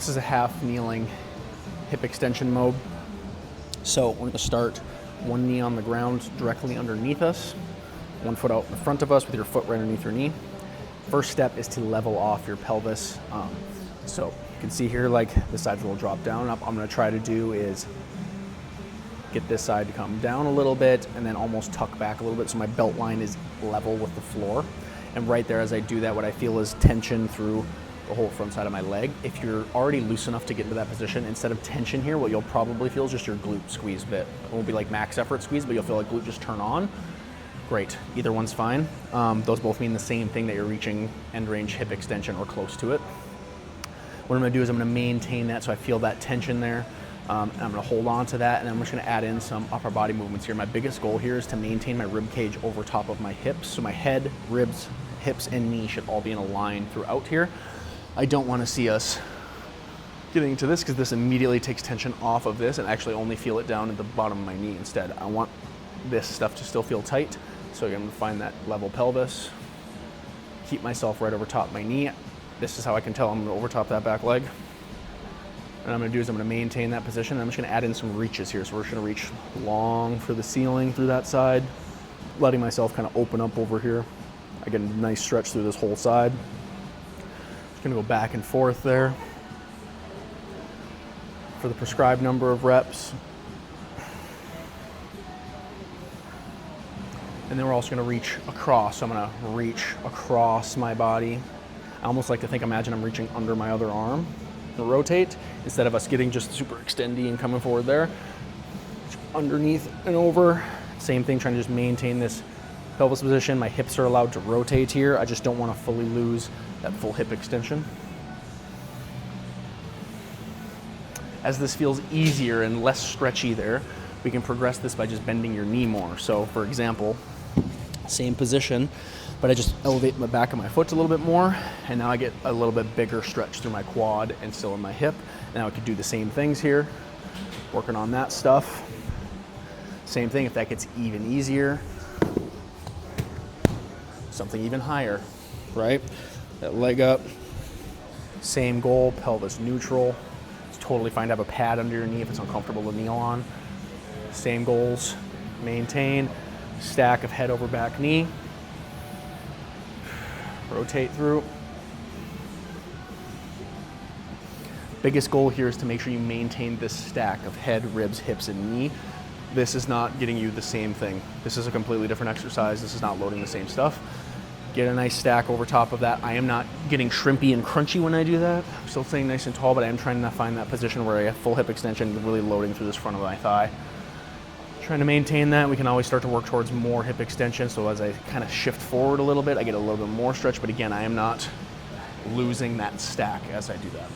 this is a half kneeling hip extension mode. So we're gonna start one knee on the ground directly underneath us, one foot out in front of us with your foot right underneath your knee. First step is to level off your pelvis. So you can see here, like the sides will drop down. Up. I'm gonna try to do is get this side to come down a little bit and then almost tuck back a little bit so my belt line is level with the floor. And right there, as I do that, what I feel is tension through the whole front side of my leg. If you're already loose enough to get into that position, instead of tension here, what you'll probably feel is just your glute squeeze a bit. It won't be like max effort squeeze, but you'll feel like glute just turn on. Great, either one's fine. Those both mean the same thing, that you're reaching end range hip extension or close to it. What I'm gonna do is I'm gonna maintain that so I feel that tension there. And I'm gonna hold on to that, and I'm just gonna add in some upper body movements here. My biggest goal here is to maintain my rib cage over top of my hips. So my head, ribs, hips, and knee should all be in a line throughout here. I don't wanna see us getting to this because this immediately takes tension off of this and actually only feel it down at the bottom of my knee instead. I want this stuff to still feel tight. So I'm gonna find that level pelvis, keep myself right over top of my knee. This is how I can tell I'm gonna overtop that back leg. And I'm gonna do is I'm gonna maintain that position. I'm just gonna add in some reaches here. So we're just gonna reach long for the ceiling through that side, letting myself kind of open up over here. I get a nice stretch through this whole side. Just gonna go back and forth there for the prescribed number of reps. And then we're also gonna reach across. So I'm gonna reach across my body. I almost like to imagine I'm reaching under my other arm. Rotate instead of us getting just super extendy and coming forward there. Underneath and over. Same thing, trying to just maintain this pelvis position. My hips are allowed to rotate here. I just don't want to fully lose that full hip extension. As this feels easier and less stretchy there, we can progress this by just bending your knee more. So for example, same position, but I just elevate the back of my foot a little bit more, and now I get a little bit bigger stretch through my quad and still in my hip. Now I could do the same things here, working on that stuff. Same thing, if that gets even easier, something even higher, right? That leg up, same goal, pelvis neutral. It's totally fine to have a pad under your knee if it's uncomfortable to kneel on. Same goals, maintain, stack of head over back knee. Rotate through. Biggest goal here is to make sure you maintain this stack of head, ribs, hips, and knee. This is not getting you the same thing. This is a completely different exercise. This is not loading the same stuff. Get a nice stack over top of that. I am not getting shrimpy and crunchy when I do that. I'm still staying nice and tall, but I am trying to find that position where I have full hip extension, really loading through this front of my thigh. Trying to maintain that. We can always start to work towards more hip extension. So as I kind of shift forward a little bit, I get a little bit more stretch, but again, I am not losing that stack as I do that.